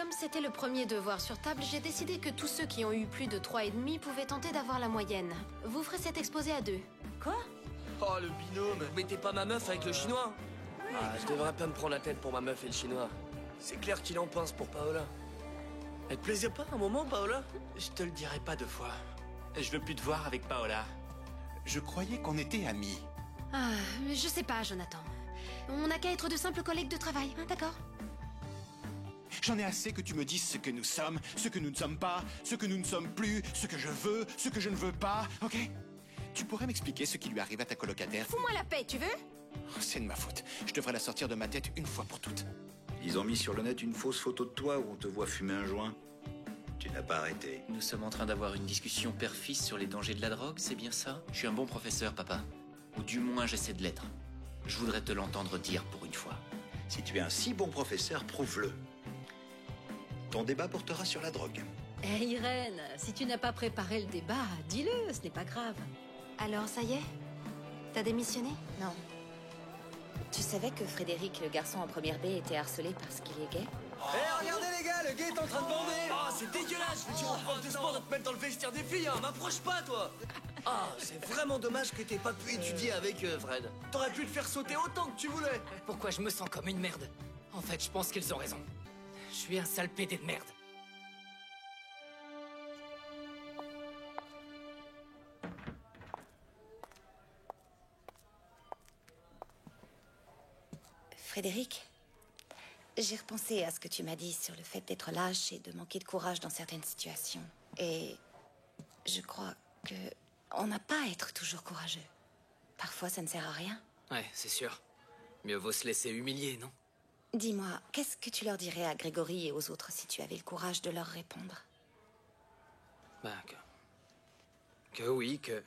Comme c'était le premier devoir sur table, j'ai décidé que tous ceux qui ont eu plus de 3,5 pouvaient tenter d'avoir la moyenne. Vous ferez cet exposé à 2. Quoi? Oh, le binôme. Mais t'es pas ma meuf avec le chinois? Ah, je devrais pas me prendre la tête pour ma meuf et le chinois. C'est clair qu'il en pince pour Paola. Elle te plaisait pas un moment, Paola? Je te le dirai pas 2 fois. Je veux plus te voir avec Paola. Je croyais qu'on était amis. Ah, je sais pas, Jonathan. On n'a qu'à être de simples collègues de travail, hein, d'accord? J'en ai assez que tu me dises ce que nous sommes, ce que nous ne sommes pas, ce que nous ne sommes plus, ce que je veux, ce que je ne veux pas, ok? Tu pourrais m'expliquer ce qui lui arrive à ta colocataire? Fous-moi la paix, tu veux? Oh, c'est de ma faute. Je devrais la sortir de ma tête une fois pour toutes. Ils ont mis sur le net une fausse photo de toi où on te voit fumer un joint. Tu n'as pas arrêté. Nous sommes en train d'avoir une discussion père-fils sur les dangers de la drogue, c'est bien ça? Je suis un bon professeur, papa. Ou du moins, j'essaie de l'être. Je voudrais te l'entendre dire pour une fois. Si tu es un si bon professeur, prouve-le. Ton débat portera sur la drogue. Hé, Irène, si tu n'as pas préparé le débat, dis-le, ce n'est pas grave. Alors, ça y est? T'as démissionné? Non. Tu savais que Frédéric, le garçon en première B, était harcelé parce qu'il est gay? Eh, regardez les gars, le gay est en train de bander. Oh, c'est dégueulasse. Je vais dire au prof de sport de te mettre dans le vestiaire des filles, hein. M'approche pas, toi. Ah, c'est vraiment dommage que t'aies pas pu étudier avec eux, Fred. T'aurais pu te faire sauter autant que tu voulais. Pourquoi je me sens comme une merde? En fait, je pense qu'ils ont raison. Je suis un sale pédé de merde. Frédéric, j'ai repensé à ce que tu m'as dit sur le fait d'être lâche et de manquer de courage dans certaines situations. Et je crois que on n'a pas à être toujours courageux. Parfois, ça ne sert à rien. Ouais, c'est sûr. Mieux vaut se laisser humilier, non? Dis-moi, qu'est-ce que tu leur dirais à Grégory et aux autres si tu avais le courage de leur répondre? Bah, que oui, que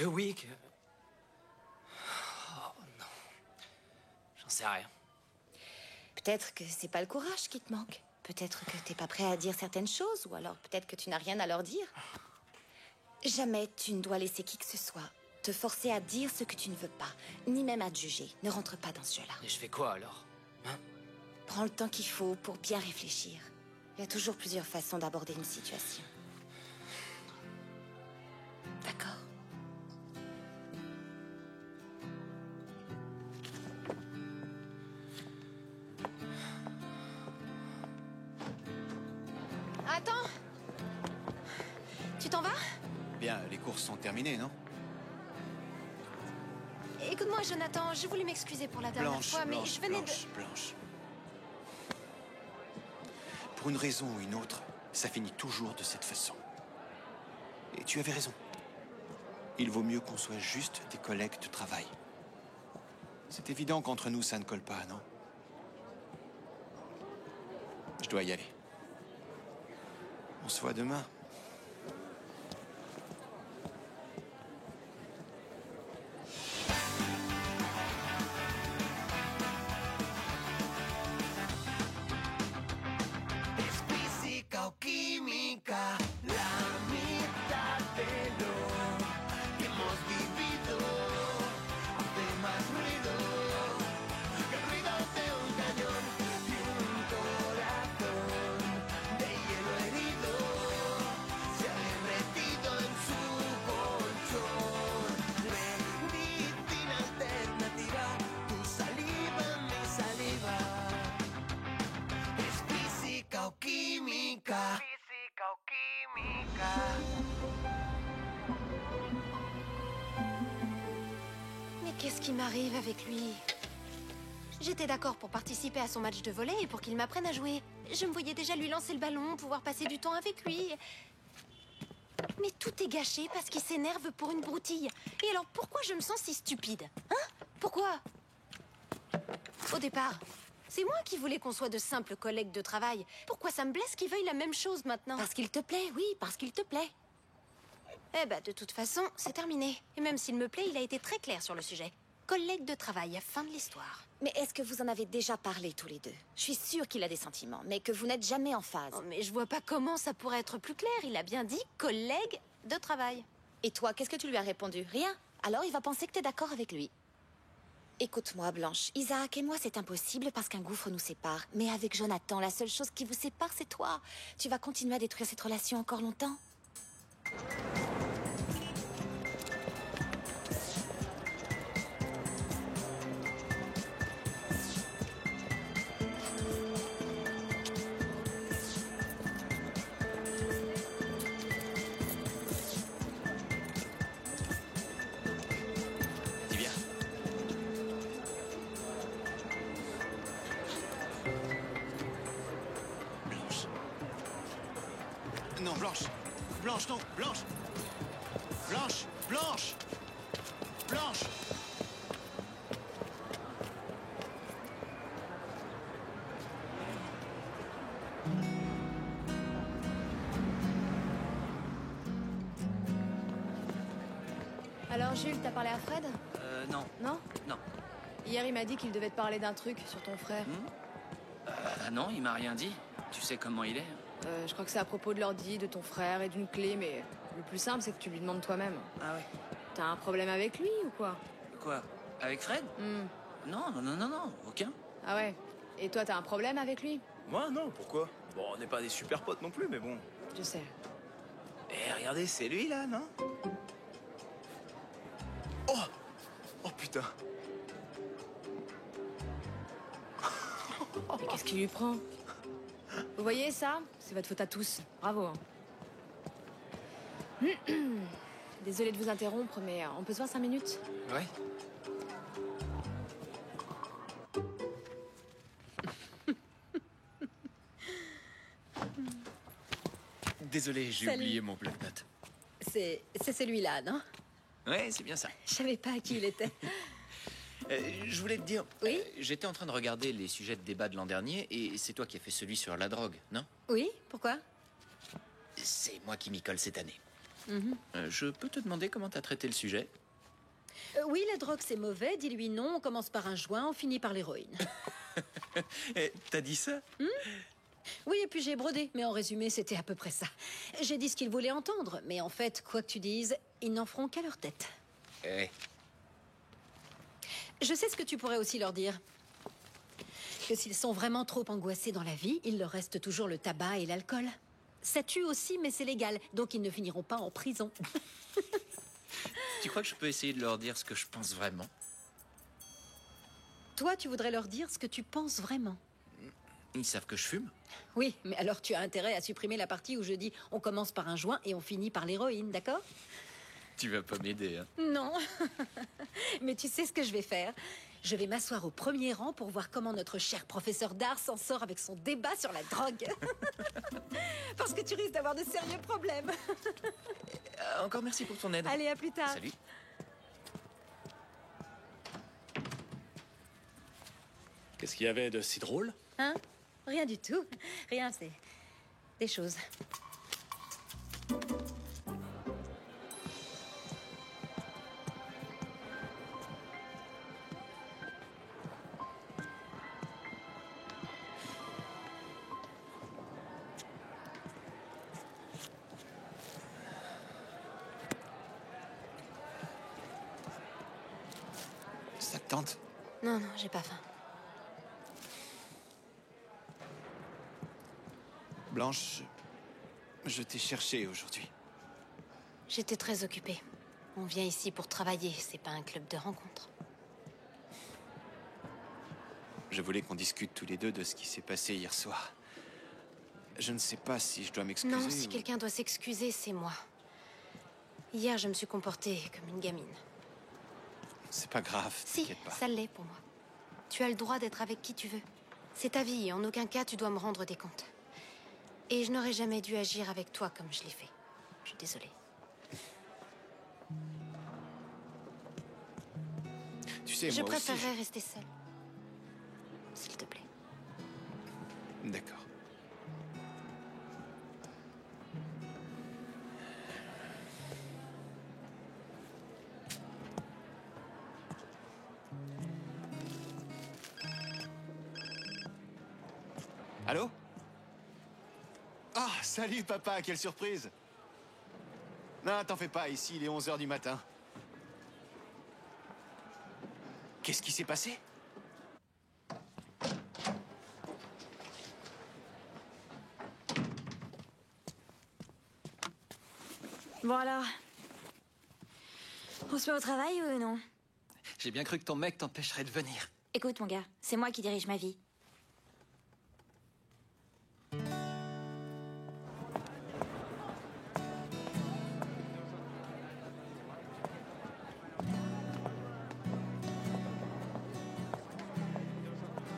oui, que... Oh, non. J'en sais rien. Peut-être que c'est pas le courage qui te manque. Peut-être que t'es pas prêt à dire certaines choses, ou alors peut-être que tu n'as rien à leur dire. Jamais tu ne dois laisser qui que ce soit te forcer à dire ce que tu ne veux pas, ni même à te juger. Ne rentre pas dans ce jeu-là. Et je fais quoi, alors? Hein? Prends le temps qu'il faut pour bien réfléchir. Il y a toujours plusieurs façons d'aborder une situation. D'accord? Attends! Tu t'en vas? Bien, les courses sont terminées, non? Écoute-moi, Jonathan, je voulais m'excuser pour la dernière fois, mais je venais de... Blanche. Pour une raison ou une autre, ça finit toujours de cette façon. Et tu avais raison. Il vaut mieux qu'on soit juste des collègues de travail. C'est évident qu'entre nous, ça ne colle pas, non? Je dois y aller. On se voit demain. Física o química, la mitad de lo que hemos vivido hace más ruido que el ruido de un cañón y un corazón de hielo herido se ha derretido en su colchón. Medicina alternativa, tu saliva, mi saliva. Es física o química. Física o química. Mais qu'est-ce qui m'arrive avec lui? J'étais d'accord pour participer à son match de volley et pour qu'il m'apprenne à jouer. Je me voyais déjà lui lancer le ballon, pouvoir passer du temps avec lui. Mais tout est gâché parce qu'il s'énerve pour une broutille. Et alors pourquoi je me sens si stupide? Hein? Pourquoi? Au départ, c'est moi qui voulais qu'on soit de simples collègues de travail. Pourquoi ça me blesse qu'il veuille la même chose maintenant? Parce qu'il te plaît, oui, parce qu'il te plaît. Eh ben, de toute façon, c'est terminé. Et même s'il me plaît, il a été très clair sur le sujet. Collègue de travail, fin de l'histoire. Mais est-ce que vous en avez déjà parlé tous les deux? Je suis sûre qu'il a des sentiments, mais que vous n'êtes jamais en phase. Oh, mais je vois pas comment ça pourrait être plus clair. Il a bien dit collègue de travail. Et toi, qu'est-ce que tu lui as répondu? Rien? Alors il va penser que t'es d'accord avec lui. Écoute-moi, Blanche. Isaac et moi, c'est impossible parce qu'un gouffre nous sépare. Mais avec Jonathan, la seule chose qui vous sépare, c'est toi. Tu vas continuer à détruire cette relation encore longtemps? Dis bien. Blanche. Non, Blanche. Blanche, non, Blanche. Blanche, Blanche. Blanche. Alors Jules, t'as parlé à Fred? Non. Non? Non. Hier, il m'a dit qu'il devait te parler d'un truc sur ton frère. Ah non, il m'a rien dit. Tu sais comment il est. Je crois que c'est à propos de l'ordi, de ton frère et d'une clé, mais le plus simple, c'est que tu lui demandes toi-même. Ah ouais. T'as un problème avec lui ou quoi? Quoi? Avec Fred? Non, non, non, non, non, aucun. Ah ouais. Et toi, t'as un problème avec lui? Moi, non, pourquoi? Bon, on n'est pas des super potes non plus, mais bon. Je sais. Eh, regardez, c'est lui, là, non? Oh! Oh, putain! Mais qu'est-ce qui lui prend? Vous voyez ça? C'est votre faute à tous. Bravo. Hein. Désolée de vous interrompre, mais on peut se voir 5 minutes? Ouais. Désolé, j'ai Salut. oublié mon bloc-notes. C'est celui-là, non? Ouais, c'est bien ça. Je savais pas à qui il était. Je voulais te dire, Oui? j'étais en train de regarder les sujets de débat de l'an dernier et c'est toi qui as fait celui sur la drogue, non? Oui? Pourquoi? C'est moi qui m'y colle cette année. Mhm. Je peux te demander comment t'as traité le sujet? Oui, la drogue, c'est mauvais. Dis-lui non. On commence par un joint, on finit par l'héroïne. T'as dit ça? Oui, et puis j'ai brodé. Mais en résumé, c'était à peu près ça. J'ai dit ce qu'ils voulaient entendre. Mais en fait, quoi que tu dises, ils n'en feront qu'à leur tête. Eh, Je sais ce que tu pourrais aussi leur dire. Que s'ils sont vraiment trop angoissés dans la vie, il leur reste toujours le tabac et l'alcool. Ça tue aussi, mais c'est légal. Donc ils ne finiront pas en prison. tu crois que je peux essayer de leur dire ce que je pense vraiment? Toi, tu voudrais leur dire ce que tu penses vraiment. Ils savent que je fume. Oui, mais alors tu as intérêt à supprimer la partie où je dis on commence par un joint et on finit par l'héroïne, d'accord? Tu vas pas m'aider, hein? Non. Mais tu sais ce que je vais faire? Je vais m'asseoir au premier rang pour voir comment notre cher professeur d'art s'en sort avec son débat sur la drogue. Parce que tu risques d'avoir de sérieux problèmes. Encore merci pour ton aide. Allez, à plus tard. Salut. Qu'est-ce qu'il y avait de si drôle? Hein? Rien du tout. Rien, c'est des choses. Ça te tente? Non, non, j'ai pas faim. Blanche, je t'ai cherché aujourd'hui. J'étais très occupée. On vient ici pour travailler, c'est pas un club de rencontres. Je voulais qu'on discute tous les deux de ce qui s'est passé hier soir. Je ne sais pas si je dois m'excuser. Non, si ou- quelqu'un doit s'excuser, c'est moi. Hier, je me suis comportée comme une gamine. C'est pas grave, Si, t'inquiète pas. ça l'est pour moi. Tu as le droit d'être avec qui tu veux. C'est ta vie et en aucun cas tu dois me rendre des comptes. Et je n'aurais jamais dû agir avec toi comme je l'ai fait. Je suis désolée. Tu sais, Je moi aussi, préférerais rester seule. S'il te plaît. D'accord. Allô? Ah, salut papa, quelle surprise! Non, t'en fais pas, ici il est 11h du matin. Qu'est-ce qui s'est passé? Bon alors, on se met au travail ou non? J'ai bien cru que ton mec t'empêcherait de venir. Écoute mon gars, c'est moi qui dirige ma vie.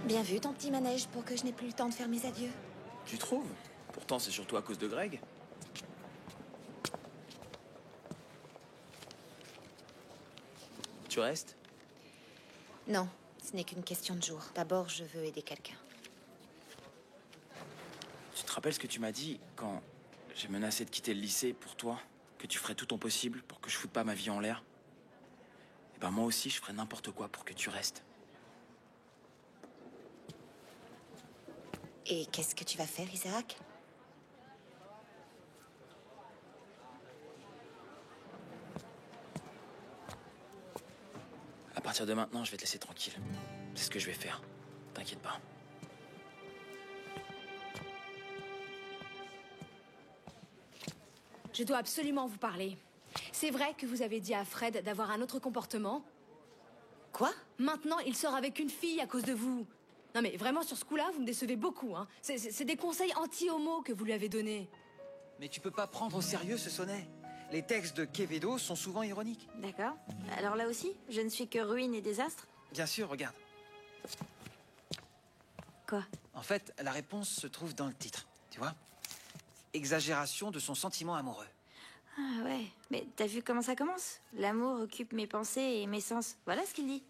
Bien vu ton petit manège pour que je n'ai plus le temps de faire mes adieux. Tu trouves? Pourtant, c'est surtout à cause de Greg. Tu restes? Non, ce n'est qu'une question de jour. D'abord, je veux aider quelqu'un. Tu te rappelles ce que tu m'as dit quand j'ai menacé de quitter le lycée pour toi? Que tu ferais tout ton possible pour que je foute pas ma vie en l'air? Eh ben moi aussi, je ferais n'importe quoi pour que tu restes. Et qu'est-ce que tu vas faire, Isaac? À partir de maintenant, je vais te laisser tranquille. C'est ce que je vais faire. T'inquiète pas. Je dois absolument vous parler. C'est vrai que vous avez dit à Fred d'avoir un autre comportement? Quoi? Maintenant, il sort avec une fille à cause de vous. Non mais vraiment, sur ce coup-là, vous me décevez beaucoup, hein. C'est des conseils anti-homo que vous lui avez donnés. Mais tu peux pas prendre au sérieux ce sonnet. Les textes de Quevedo sont souvent ironiques. D'accord. Alors là aussi, je ne suis que ruine et désastre? Bien sûr, regarde. Quoi? En fait, la réponse se trouve dans le titre, tu vois? Exagération de son sentiment amoureux. Ah ouais, mais t'as vu comment ça commence? L'amour occupe mes pensées et mes sens. Voilà ce qu'il dit.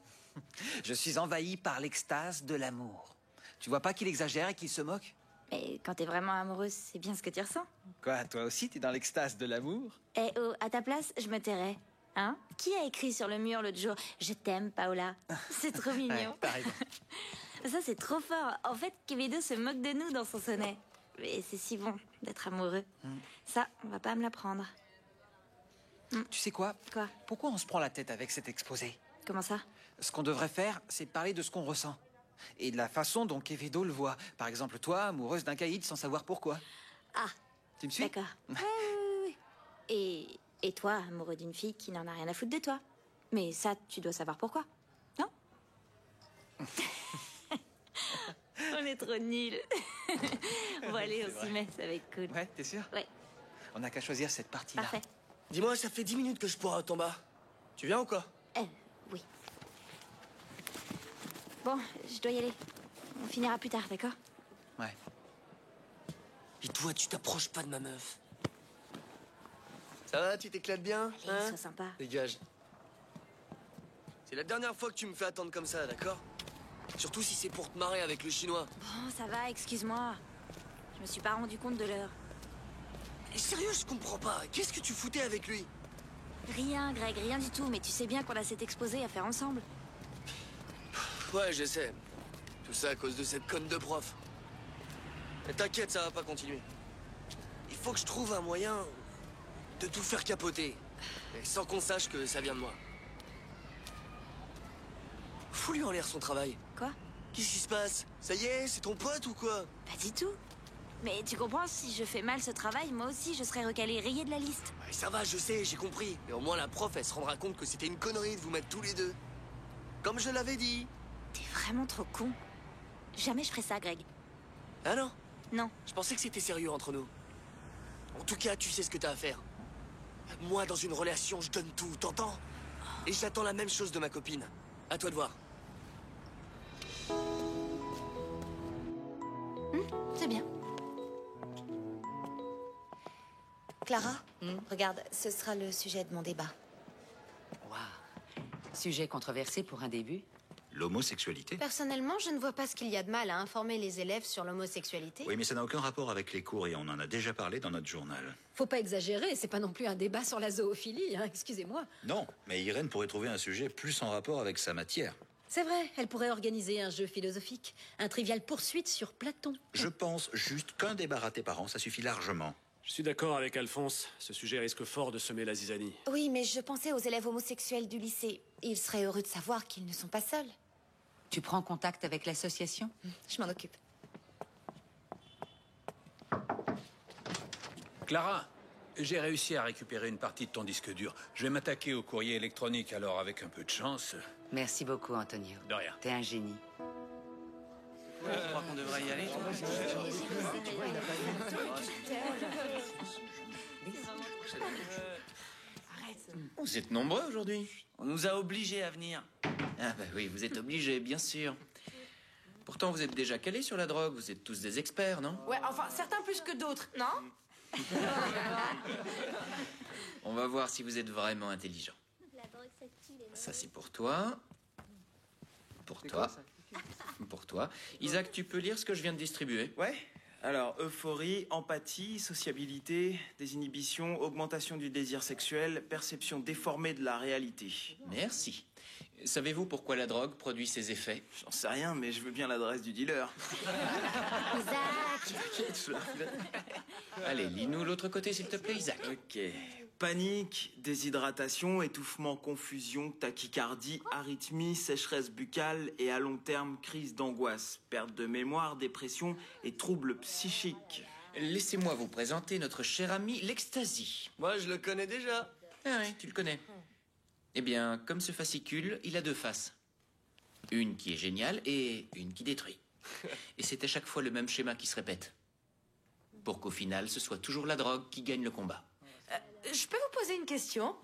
Je suis envahi par l'extase de l'amour. Tu vois pas qu'il exagère et qu'il se moque? Mais quand t'es vraiment amoureuse, c'est bien ce que tu ressens. Quoi, toi aussi, t'es dans l'extase de l'amour? Eh oh, à ta place, je me tairais. Hein? Qui a écrit sur le mur l'autre jour « Je t'aime, Paola ». C'est trop mignon. Ouais, t'as raison. Ça, c'est trop fort. En fait, Quevedo se moque de nous dans son sonnet. Mais c'est si bon d'être amoureux. Ça, on va pas me l'apprendre. Tu sais quoi? Quoi? Pourquoi on se prend la tête avec cet exposé? Comment ça? Ce qu'on devrait faire, c'est parler de ce qu'on ressent. Et de la façon dont Quevedo le voit. Par exemple, toi, amoureuse d'un caïd sans savoir pourquoi. Ah, Tu me suis? d'accord. Oui. Et toi, amoureux d'une fille qui n'en a rien à foutre de toi. Mais ça, tu dois savoir pourquoi. Non? On est trop nuls. Bon, allez, on s'y met, ça va être cool. Ouais, t'es sûr? Ouais. On n'a qu'à choisir cette partie-là. Parfait. Dis-moi, ça fait 10 minutes que je poireaute en bas. Tu viens ou quoi? Oui. Bon, je dois y aller. On finira plus tard, d'accord? Ouais. Et toi, tu t'approches pas de ma meuf. Ça va, tu t'éclates bien? Allez, sois sympa. Dégage. C'est la dernière fois que tu me fais attendre comme ça, d'accord? Surtout si c'est pour te marrer avec le chinois. Bon, ça va, excuse-moi. Je me suis pas rendu compte de l'heure. Et sérieux, je comprends pas. Qu'est-ce que tu foutais avec lui? Rien, Greg, rien du tout. Mais tu sais bien qu'on a cet exposé à faire ensemble. Ouais, je sais. Tout ça à cause de cette conne de prof. Mais t'inquiète, ça va pas continuer. Il faut que je trouve un moyen de tout faire capoter. Et sans qu'on sache que ça vient de moi. Fous-lui en l'air son travail. Quoi? Qu'est-ce qui se passe? Ça y est, c'est ton pote ou quoi? Pas du tout. Mais tu comprends, si je fais mal ce travail, moi aussi, je serai recalée, rayée de la liste. Ouais, ça va, je sais, j'ai compris. Mais au moins la prof, elle se rendra compte que c'était une connerie de vous mettre tous les deux. Comme je l'avais dit. T'es vraiment trop con. Jamais je ferai ça, Greg. Ah non? Non. Je pensais que c'était sérieux entre nous. En tout cas, tu sais ce que t'as à faire. Moi, dans une relation, je donne tout, t'entends? Et j'attends la même chose de ma copine. À toi de voir. C'est bien. Clara, regarde, ce sera le sujet de mon débat. Waouh. Sujet controversé pour un début. L'homosexualité? Personnellement, je ne vois pas ce qu'il y a de mal à informer les élèves sur l'homosexualité. Oui, mais ça n'a aucun rapport avec les cours et on en a déjà parlé dans notre journal. Faut pas exagérer, c'est pas non plus un débat sur la zoophilie, hein, excusez-moi. Non, mais Irène pourrait trouver un sujet plus en rapport avec sa matière. C'est vrai, elle pourrait organiser un jeu philosophique, un trivial poursuite sur Platon. Je pense juste qu'un débat raté par an, ça suffit largement. Je suis d'accord avec Alphonse. Ce sujet risque fort de semer la zizanie. Oui, mais je pensais aux élèves homosexuels du lycée. Ils seraient heureux de savoir qu'ils ne sont pas seuls. Tu prends contact avec l'association? Je m'en occupe. Clara, j'ai réussi à récupérer une partie de ton disque dur. Je vais m'attaquer au courrier électronique, alors avec un peu de chance... Merci beaucoup, Antonio. De rien. T'es un génie. Je crois qu'on devrait y aller. Vous êtes nombreux aujourd'hui. On nous a obligés à venir. Ah bah oui, vous êtes obligés, bien sûr. Pourtant, vous êtes déjà calés sur la drogue. Vous êtes tous des experts, non? Ouais, enfin, certains plus que d'autres, non? On va voir si vous êtes vraiment intelligent. Ça, c'est pour toi. Pour toi. Pour toi. Isaac, tu peux lire ce que je viens de distribuer? Ouais. Alors, euphorie, empathie, sociabilité, désinhibition, augmentation du désir sexuel, perception déformée de la réalité. Merci. Savez-vous pourquoi la drogue produit ces effets? J'en sais rien, mais je veux bien l'adresse du dealer. Isaac! Allez, lis-nous l'autre côté, s'il te plaît, Isaac. Ok. Panique, déshydratation, étouffement, confusion, tachycardie, arythmie, sécheresse buccale et à long terme, crise d'angoisse, perte de mémoire, dépression et troubles psychiques. Laissez-moi vous présenter notre cher ami l'ecstasy. Moi, je le connais déjà. Ah oui, tu le connais. Eh bien, comme ce fascicule, il a deux faces. Une qui est géniale et une qui détruit. Et c'est à chaque fois le même schéma qui se répète. Pour qu'au final, ce soit toujours la drogue qui gagne le combat. Je peux vous poser une question?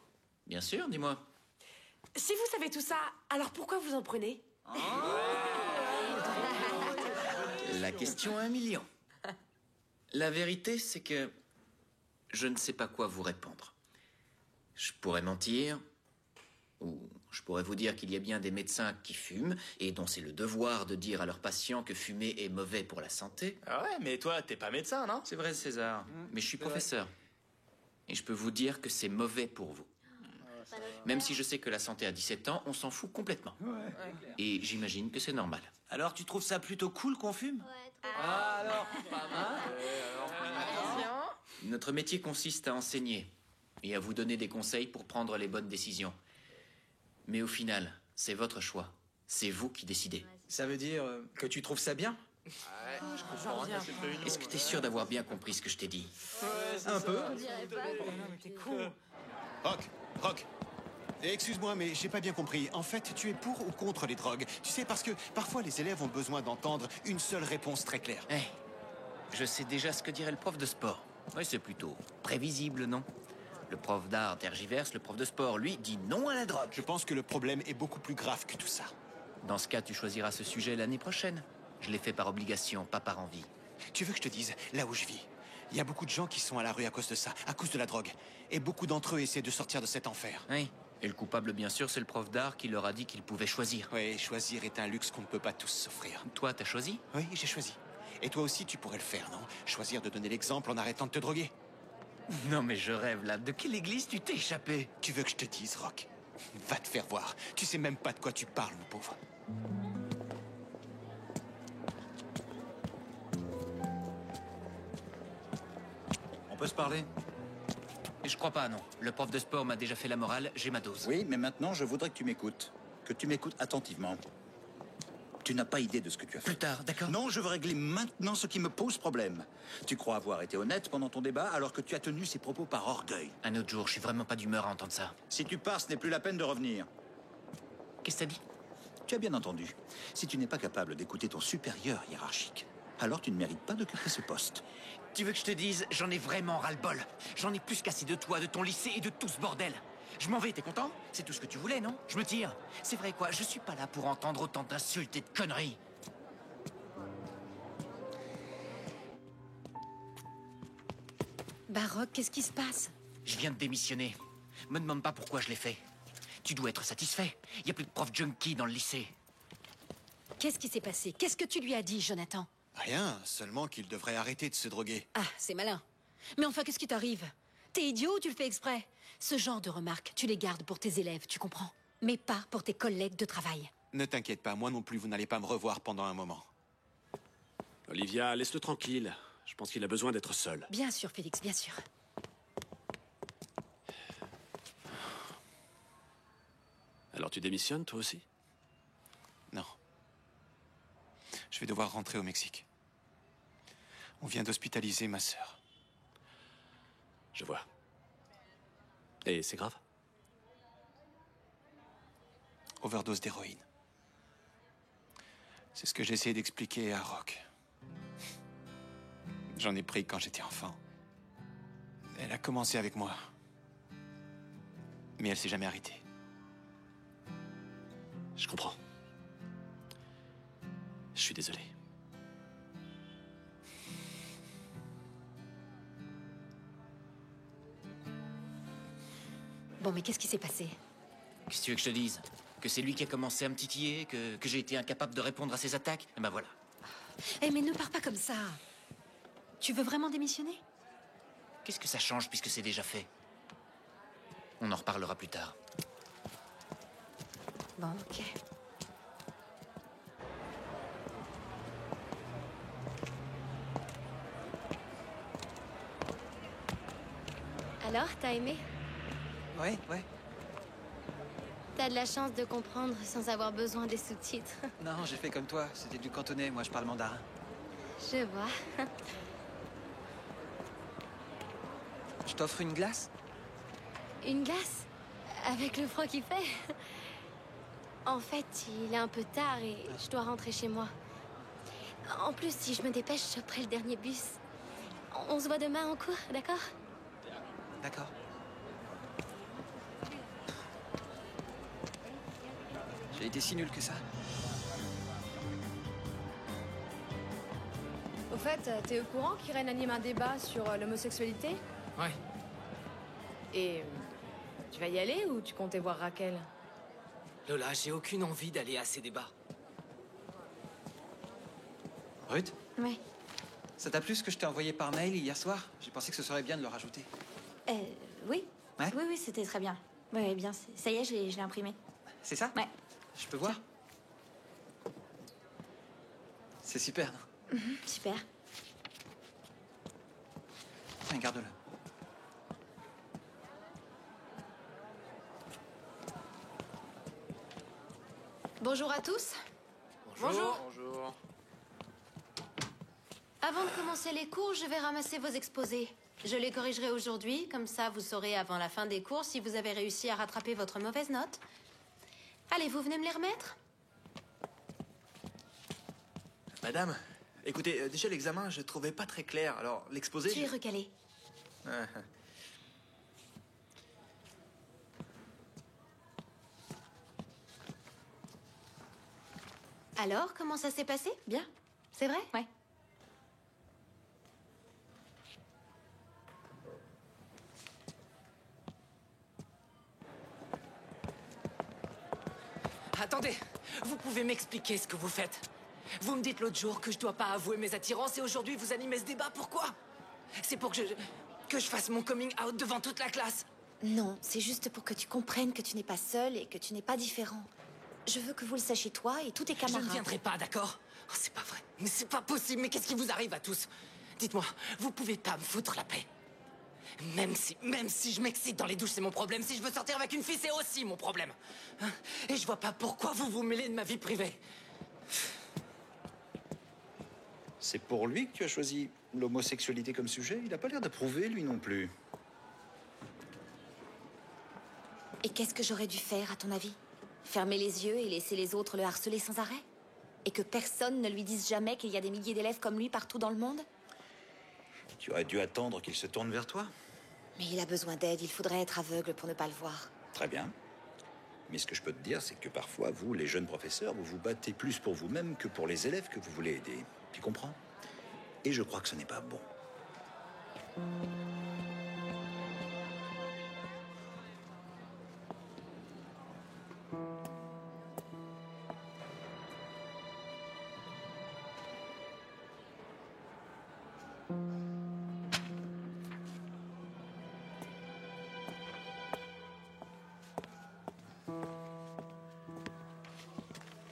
Bien sûr, dis-moi. Si vous savez tout ça, alors pourquoi vous en prenez? La question à 1 million. La vérité, c'est que je ne sais pas quoi vous répondre. Je pourrais mentir, ou je pourrais vous dire qu'il y a bien des médecins qui fument et dont c'est le devoir de dire à leurs patients que fumer est mauvais pour la santé. Ah ouais, mais toi, t'es pas médecin, non? C'est vrai, César, mais je suis professeur. Et je peux vous dire que c'est mauvais pour vous. Même si je sais que la santé à 17 ans, on s'en fout complètement. Et j'imagine que c'est normal. Alors, tu trouves ça plutôt cool qu'on fume? Alors, pas mal. Notre métier consiste à enseigner et à vous donner des conseils pour prendre les bonnes décisions. Mais au final, c'est votre choix. C'est vous qui décidez. Ça veut dire que tu trouves ça bien? Je comprends rien à cette réunion. Est-ce que tu es sûr d'avoir bien compris ce que je t'ai dit? Un peu. Rock, excuse-moi, mais j'ai pas bien compris. En fait, tu es pour ou contre les drogues? Tu sais, parce que parfois les élèves ont besoin d'entendre une seule réponse très claire. Je sais déjà ce que dirait le prof de sport. Oui, c'est plutôt prévisible, non? Le prof d'art tergiverse, le prof de sport, lui, dit non à la drogue. Je pense que le problème est beaucoup plus grave que tout ça. Dans ce cas, tu choisiras ce sujet l'année prochaine. Je l'ai fait par obligation, pas par envie. Tu veux que je te dise, là où je vis, il y a beaucoup de gens qui sont à la rue à cause de ça, à cause de la drogue. Et beaucoup d'entre eux essaient de sortir de cet enfer. Oui. Et le coupable, bien sûr, c'est le prof d'art qui leur a dit qu'ils pouvaient choisir. Oui, choisir est un luxe qu'on ne peut pas tous s'offrir. Toi, t'as choisi? Oui, j'ai choisi. Et toi aussi, tu pourrais le faire, non? Choisir de donner l'exemple en arrêtant de te droguer. Non, mais je rêve, là. De quelle église tu t'es échappé? Tu veux que je te dise, Rock? Va te faire voir. Tu sais même pas de quoi tu parles, mon pauvre. On peut se parler? Je crois pas, non. Le prof de sport m'a déjà fait la morale, j'ai ma dose. Oui, mais maintenant, je voudrais que tu m'écoutes. Que tu m'écoutes attentivement. Tu n'as pas idée de ce que tu as fait. Plus tard, d'accord? Non, je veux régler maintenant ce qui me pose problème. Tu crois avoir été honnête pendant ton débat alors que tu as tenu ces propos par orgueil. Un autre jour, je suis vraiment pas d'humeur à entendre ça. Si tu pars, ce n'est plus la peine de revenir. Qu'est-ce que t'as dit? Tu as bien entendu. Si tu n'es pas capable d'écouter ton supérieur hiérarchique, alors tu ne mérites pas d'occuper ce poste. Tu veux que je te dise, j'en ai vraiment ras-le-bol. J'en ai plus qu'assez de toi, de ton lycée et de tout ce bordel. Je m'en vais, t'es content? C'est tout ce que tu voulais, non? Je me tire. C'est vrai quoi, je suis pas là pour entendre autant d'insultes et de conneries. Baroque, qu'est-ce qui se passe? Je viens de démissionner. Me demande pas pourquoi je l'ai fait. Tu dois être satisfait. Il y a plus de profs junkies dans le lycée. Qu'est-ce qui s'est passé? Qu'est-ce que tu lui as dit, Jonathan? Rien, seulement qu'il devrait arrêter de se droguer. Ah, c'est malin. Mais enfin, qu'est-ce qui t'arrive? T'es idiot ou tu le fais exprès? Ce genre de remarques, tu les gardes pour tes élèves, tu comprends? Mais pas pour tes collègues de travail. Ne t'inquiète pas, moi non plus, vous n'allez pas me revoir pendant un moment. Olivia, laisse-le tranquille. Je pense qu'il a besoin d'être seul. Bien sûr, Félix, bien sûr. Alors tu démissionnes, toi aussi? Non. Je vais devoir rentrer au Mexique. On vient d'hospitaliser ma sœur. Je vois. Et c'est grave? Overdose d'héroïne. C'est ce que j'ai essayé d'expliquer à Rock. J'en ai pris quand j'étais enfant. Elle a commencé avec moi. Mais elle s'est jamais arrêtée. Je comprends. Je suis désolé. Bon, mais qu'est-ce qui s'est passé? Qu'est-ce que tu veux que je te dise? Que c'est lui qui a commencé à me titiller, que j'ai été incapable de répondre à ses attaques? Et ben voilà. Eh, mais ne pars pas comme ça. Tu veux vraiment démissionner? Qu'est-ce que ça change puisque c'est déjà fait? On en reparlera plus tard. Bon, ok. Alors, t'as aimé? Ouais, ouais. T'as de la chance de comprendre sans avoir besoin des sous-titres. Non, j'ai fait comme toi. C'était du cantonais, moi je parle mandarin. Je vois. Je t'offre une glace? Une glace? Avec le froid qu'il fait? En fait, il est un peu tard et je dois rentrer chez moi. En plus, si je me dépêche, je choperai le dernier bus. On se voit demain en cours, d'accord? D'accord. J'ai été si nul que ça. Au fait, t'es au courant qu'Irène anime un débat sur l'homosexualité? Ouais. Et tu vas y aller ou tu comptais voir Raquel? Lola, j'ai aucune envie d'aller à ces débats. Ruth? Oui. Ça t'a plu ce que je t'ai envoyé par mail hier soir? J'ai pensé que ce serait bien de le rajouter. Oui. Ouais? Oui, c'était très bien. Ouais, bien. Ça y est, je l'ai imprimé. C'est ça? Ouais. Je peux voir? C'est super, non? Super. Tiens, garde-le. Bonjour à tous. Bonjour. Bonjour. Avant de commencer les cours, je vais ramasser vos exposés. Je les corrigerai aujourd'hui, comme ça vous saurez avant la fin des cours si vous avez réussi à rattraper votre mauvaise note. Allez, vous venez me les remettre? Madame, écoutez, déjà l'examen, je le trouvais pas très clair. Alors, l'exposé... Tu es recalé. Ah, ah. Alors, comment ça s'est passé? Bien? C'est vrai? Ouais. Attendez, vous pouvez m'expliquer ce que vous faites? Vous me dites l'autre jour que je dois pas avouer mes attirances et aujourd'hui vous animez ce débat, pourquoi? C'est pour que je fasse mon coming out devant toute la classe? Non, c'est juste pour que tu comprennes que tu n'es pas seul et que tu n'es pas différent. Je veux que vous le sachiez toi et tous tes camarades. Je ne viendrai pas, d'accord? Oh, c'est pas vrai. Mais c'est pas possible. Mais qu'est-ce qui vous arrive à tous? Dites-moi, vous pouvez pas me foutre la paix? Même si je m'excite dans les douches, c'est mon problème. Si je veux sortir avec une fille, c'est aussi mon problème. Hein? Et je vois pas pourquoi vous vous mêlez de ma vie privée. C'est pour lui que tu as choisi l'homosexualité comme sujet? Il n'a pas l'air d'approuver, lui non plus. Et qu'est-ce que j'aurais dû faire, à ton avis? Fermer les yeux et laisser les autres le harceler sans arrêt? Et que personne ne lui dise jamais qu'il y a des milliers d'élèves comme lui partout dans le monde? Tu aurais dû attendre qu'il se tourne vers toi. Mais il a besoin d'aide, il faudrait être aveugle pour ne pas le voir. Très bien. Mais ce que je peux te dire, c'est que parfois, vous, les jeunes professeurs, vous vous battez plus pour vous-même que pour les élèves que vous voulez aider. Tu comprends? Et je crois que ce n'est pas bon.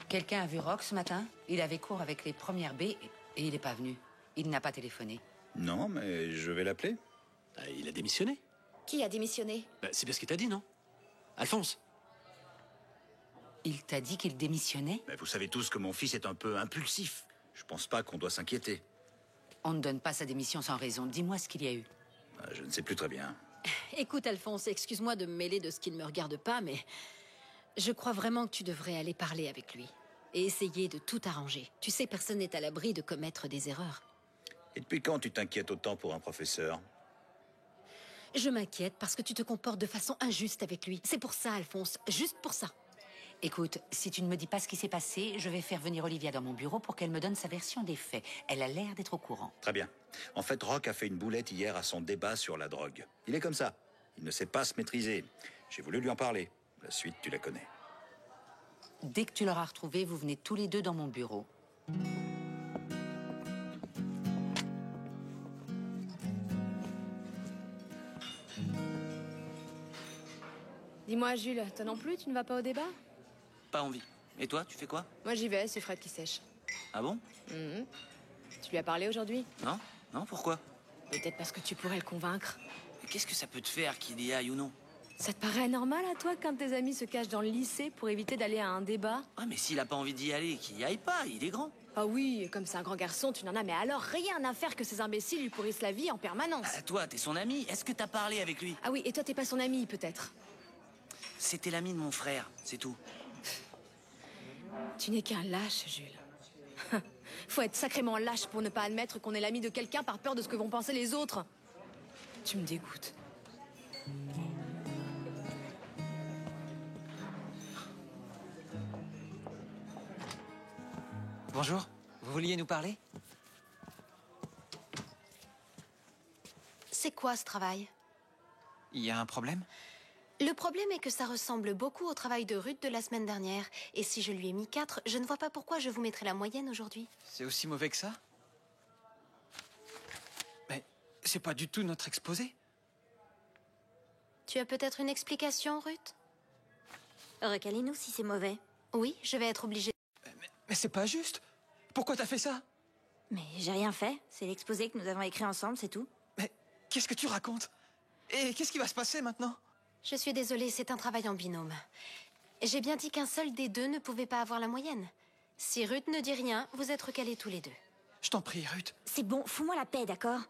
Quelqu'un a vu Rock ce matin? Il avait cours avec les premières B et il n'est pas venu. Il n'a pas téléphoné. Non, mais je vais l'appeler. Il a démissionné. Qui a démissionné? C'est bien ce qu'il t'a dit, non? Alphonse. Il t'a dit qu'il démissionnait? Vous savez tous que mon fils est un peu impulsif. Je pense pas qu'on doit s'inquiéter. On ne donne pas sa démission sans raison. Dis-moi ce qu'il y a eu. Je ne sais plus très bien. Écoute, Alphonse, excuse-moi de me mêler de ce qui ne me regarde pas, mais je crois vraiment que tu devrais aller parler avec lui et essayer de tout arranger. Tu sais, personne n'est à l'abri de commettre des erreurs. Et depuis quand tu t'inquiètes autant pour un professeur? Je m'inquiète parce que tu te comportes de façon injuste avec lui. C'est pour ça, Alphonse, juste pour ça. Écoute, si tu ne me dis pas ce qui s'est passé, je vais faire venir Olivia dans mon bureau pour qu'elle me donne sa version des faits. Elle a l'air d'être au courant. Très bien. En fait, Rock a fait une boulette hier à son débat sur la drogue. Il est comme ça. Il ne sait pas se maîtriser. J'ai voulu lui en parler. La suite, tu la connais. Dès que tu l'auras retrouvé, vous venez tous les deux dans mon bureau. Dis-moi, Jules, toi non plus, tu ne vas pas au débat? Pas envie. Et toi, tu fais quoi? Moi, j'y vais, c'est Fred qui sèche. Ah bon? Mhm. Tu lui as parlé aujourd'hui? Non? Non, pourquoi? Peut-être parce que tu pourrais le convaincre. Mais qu'est-ce que ça peut te faire qu'il y aille ou non? Ça te paraît anormal à toi qu'un de tes amis se cache dans le lycée pour éviter d'aller à un débat? Ouais, mais s'il a pas envie d'y aller, qu'il y aille pas, il est grand. Ah oui, et comme c'est un grand garçon, tu n'en as mais alors rien à faire que ces imbéciles lui pourrissent la vie en permanence. Toi, t'es son ami. Est-ce que t'as parlé avec lui? Ah oui, et toi, t'es pas son ami, peut-être? C'était l'ami de mon frère, c'est tout. Tu n'es qu'un lâche, Jules. Faut être sacrément lâche pour ne pas admettre qu'on est l'ami de quelqu'un par peur de ce que vont penser les autres. Tu me dégoûtes. Bonjour, vous vouliez nous parler? C'est quoi ce travail? Il y a un problème? Le problème est que ça ressemble beaucoup au travail de Ruth de la semaine dernière. Et si je lui ai mis 4, je ne vois pas pourquoi je vous mettrai la moyenne aujourd'hui. C'est aussi mauvais que ça? Mais c'est pas du tout notre exposé. Tu as peut-être une explication, Ruth? Recalez-nous si c'est mauvais. Oui, je vais être obligée. Mais c'est pas juste. Pourquoi t'as fait ça? Mais j'ai rien fait. C'est l'exposé que nous avons écrit ensemble, c'est tout. Mais qu'est-ce que tu racontes? Et qu'est-ce qui va se passer maintenant? Je suis désolée, c'est un travail en binôme. J'ai bien dit qu'un seul des deux ne pouvait pas avoir la moyenne. Si Ruth ne dit rien, vous êtes recalés tous les deux. Je t'en prie, Ruth. C'est bon, fous-moi la paix, d'accord?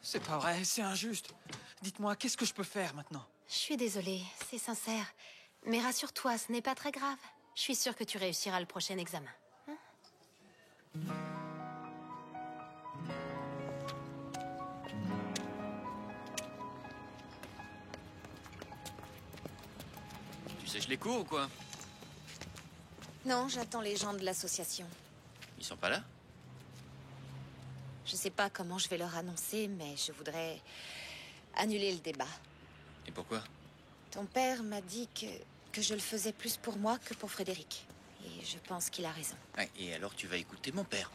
C'est pas vrai, c'est injuste. Dites-moi, qu'est-ce que je peux faire maintenant? Je suis désolée, c'est sincère. Mais rassure-toi, ce n'est pas très grave. Je suis sûre que tu réussiras le prochain examen. Tu sèches les cours ou quoi? Non, j'attends les gens de l'association. Ils sont pas là? Je sais pas comment je vais leur annoncer, mais je voudrais annuler le débat. Et pourquoi? Ton père m'a dit que je le faisais plus pour moi que pour Frédéric. Et je pense qu'il a raison. Ouais, et alors tu vas écouter mon père?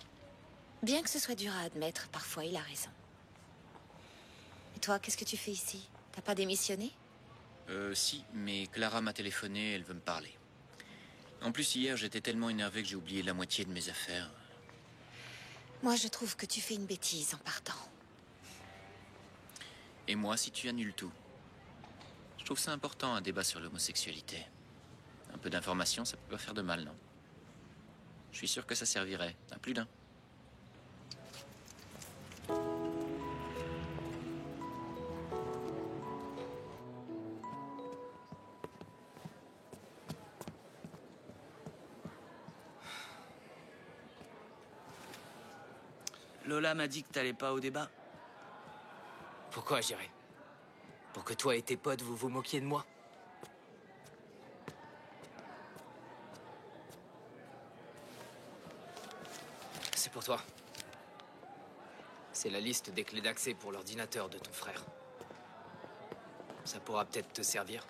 Bien que ce soit dur à admettre, parfois il a raison. Et toi, qu'est-ce que tu fais ici? T'as pas démissionné? Si, mais Clara m'a téléphoné, elle veut me parler. En plus, hier, j'étais tellement énervé que j'ai oublié la moitié de mes affaires. Moi, je trouve que tu fais une bêtise en partant. Et moi, si tu annules tout? Je trouve ça important, un débat sur l'homosexualité. Un peu d'information, ça peut pas faire de mal, non? Je suis sûr que ça servirait à plus d'un. Lola m'a dit que t'allais pas au débat. Pourquoi j'irais? Pour que toi et tes potes vous vous moquiez de moi? C'est pour toi. C'est la liste des clés d'accès pour l'ordinateur de ton frère. Ça pourra peut-être te servir.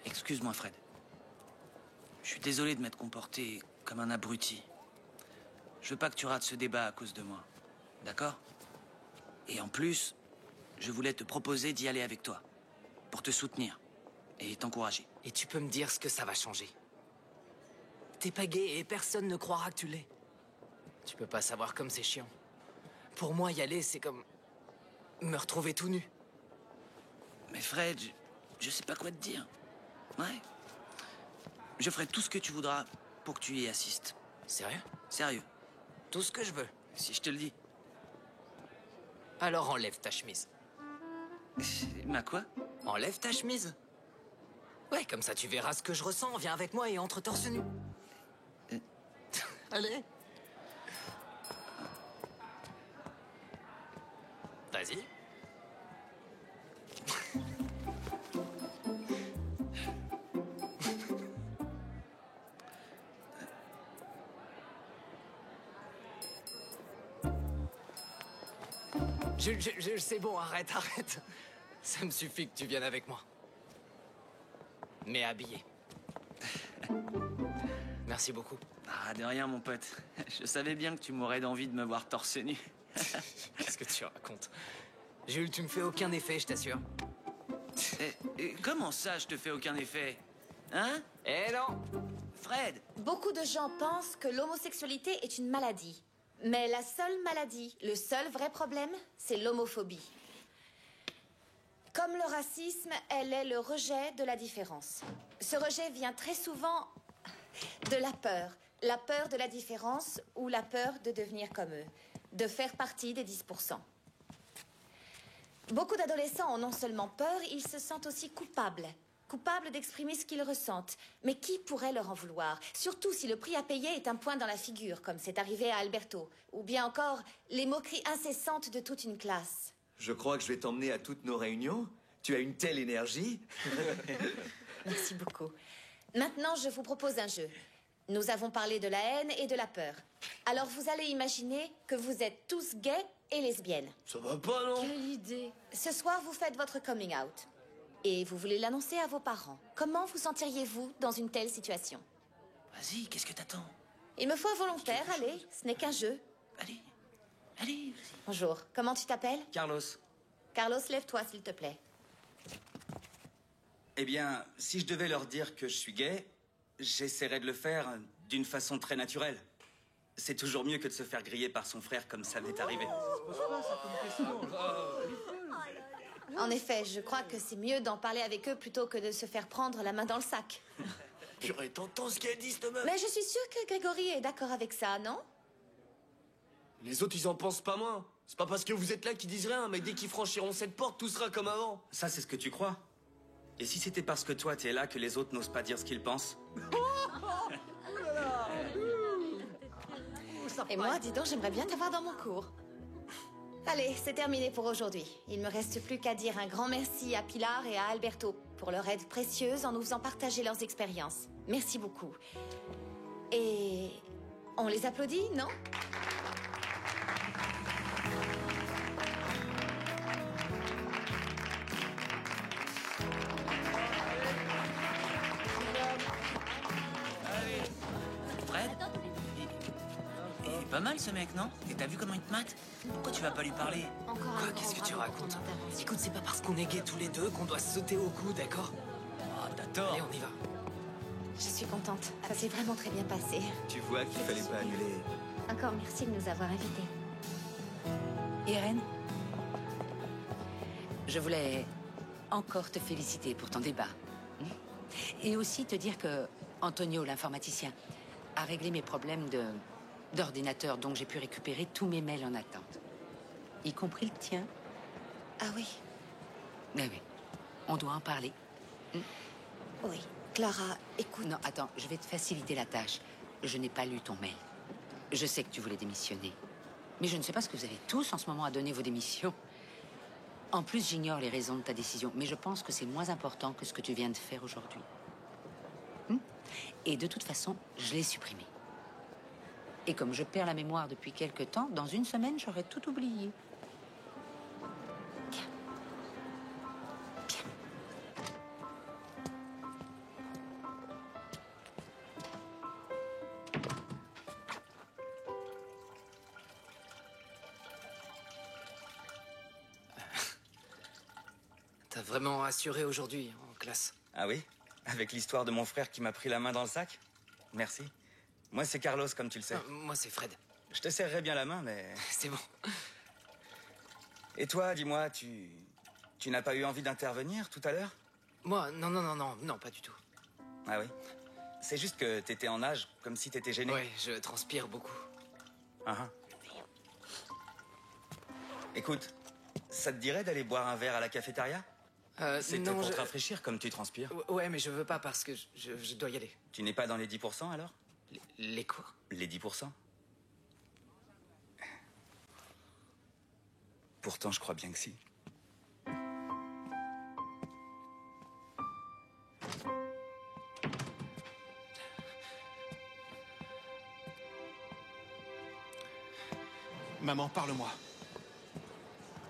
Excuse-moi, Fred. Je suis désolé de m'être comporté comme un abruti. Je veux pas que tu rates ce débat à cause de moi. D'accord? Et en plus, je voulais te proposer d'y aller avec toi. Pour te soutenir et t'encourager. Et tu peux me dire ce que ça va changer? T'es pas gay et personne ne croira que tu l'es. Tu peux pas savoir comme c'est chiant. Pour moi, y aller, c'est comme... me retrouver tout nu. Mais Fred, je sais pas quoi te dire. Ouais. Je ferai tout ce que tu voudras pour que tu y assistes. Sérieux? Sérieux. Tout ce que je veux. Si je te le dis. Alors enlève ta chemise. Ma quoi? Enlève ta chemise. Ouais, comme ça tu verras ce que je ressens. Viens avec moi et entre torse nu. Allez. Vas-y. C'est bon, arrête. Ça me suffit que tu viennes avec moi. Mais habillé. Merci beaucoup. Ah, de rien, mon pote. Je savais bien que tu m'aurais d'envie de me voir torse nu. Qu'est-ce que tu racontes? Jules, tu me fais aucun effet, je t'assure. Comment ça, je te fais aucun effet? Hein? Eh non! Fred! Beaucoup de gens pensent que l'homosexualité est une maladie. Mais la seule maladie, le seul vrai problème, c'est l'homophobie. Comme le racisme, elle est le rejet de la différence. Ce rejet vient très souvent de la peur. La peur de la différence ou la peur de devenir comme eux. De faire partie des 10%. Beaucoup d'adolescents ont non seulement peur, ils se sentent aussi coupables. Coupables d'exprimer ce qu'ils ressentent. Mais qui pourrait leur en vouloir? Surtout si le prix à payer est un point dans la figure, comme c'est arrivé à Alberto. Ou bien encore, les moqueries incessantes de toute une classe. Je crois que je vais t'emmener à toutes nos réunions. Tu as une telle énergie. Merci beaucoup. Maintenant, je vous propose un jeu. Nous avons parlé de la haine et de la peur. Alors vous allez imaginer que vous êtes tous gays et lesbiennes. Ça va pas, non? Quelle idée! Ce soir, vous faites votre coming out. Et vous voulez l'annoncer à vos parents. Comment vous sentiriez-vous dans une telle situation? Vas-y, qu'est-ce que t'attends? Il me faut un volontaire, allez. Ce n'est qu'un jeu. Allez, vas-y. Bonjour. Comment tu t'appelles? Carlos. Carlos, lève-toi, s'il te plaît. Eh bien, si je devais leur dire que je suis gay, j'essaierais de le faire d'une façon très naturelle. C'est toujours mieux que de se faire griller par son frère comme ça m'est arrivé. En effet, je crois que c'est mieux d'en parler avec eux plutôt que de se faire prendre la main dans le sac. Purée, t'entends ce qu'elle dit, cette meuf? Mais je suis sûre que Grégory est d'accord avec ça, non? Les autres, ils en pensent pas moins. C'est pas parce que vous êtes là qu'ils disent rien, mais dès qu'ils franchiront cette porte, tout sera comme avant. Ça, c'est ce que tu crois? Et si c'était parce que toi, t'es là que les autres n'osent pas dire ce qu'ils pensent? Et moi, dis donc, j'aimerais bien t'avoir dans mon cours. Allez, c'est terminé pour aujourd'hui. Il me reste plus qu'à dire un grand merci à Pilar et à Alberto pour leur aide précieuse en nous faisant partager leurs expériences. Merci beaucoup. Et on les applaudit, non? Fred? Il est pas mal ce mec, non? Et t'as vu comment il te mate? Pourquoi tu vas pas lui parler? Quoi, qu'est-ce que tu racontes? Écoute, c'est pas parce qu'on est gays tous les deux qu'on doit se sauter au cou, d'accord? Ah, t'as tort. Allez, on y va. Je suis contente. Ça s'est vraiment très bien passé. Tu vois qu'il fallait pas annuler. Encore merci de nous avoir invités. Irène, je voulais encore te féliciter pour ton débat. Et aussi te dire que Antonio, l'informaticien, a réglé mes problèmes d'ordinateur, donc j'ai pu récupérer tous mes mails en attente. Y compris le tien. Ah oui? Mais oui, on doit en parler. Oui. Clara, écoute... Non, attends, je vais te faciliter la tâche. Je n'ai pas lu ton mail. Je sais que tu voulais démissionner. Mais je ne sais pas ce que vous avez tous en ce moment à donner vos démissions. En plus, j'ignore les raisons de ta décision, mais je pense que c'est moins important que ce que tu viens de faire aujourd'hui. Et de toute façon, je l'ai supprimé. Et comme je perds la mémoire depuis quelque temps, dans une semaine, j'aurai tout oublié. T'as vraiment assuré aujourd'hui en classe. Ah oui? Avec l'histoire de mon frère qui m'a pris la main dans le sac? Merci. Moi, c'est Carlos, comme tu le sais. Moi, c'est Fred. Je te serrerai bien la main, mais c'est bon. Et toi, dis-moi, tu n'as pas eu envie d'intervenir tout à l'heure? Moi, non, pas du tout. Ah oui? C'est juste que t'étais en nage, comme si t'étais gêné. Ouais, je transpire beaucoup. Ah ah. Écoute, ça te dirait d'aller boire un verre à la cafétéria? C'est non, pour te rafraîchir comme tu transpires. Ouais, mais je veux pas parce que je dois y aller. Tu n'es pas dans les 10% alors? Les quoi? Les 10%? Pourtant, je crois bien que si. Maman, parle-moi.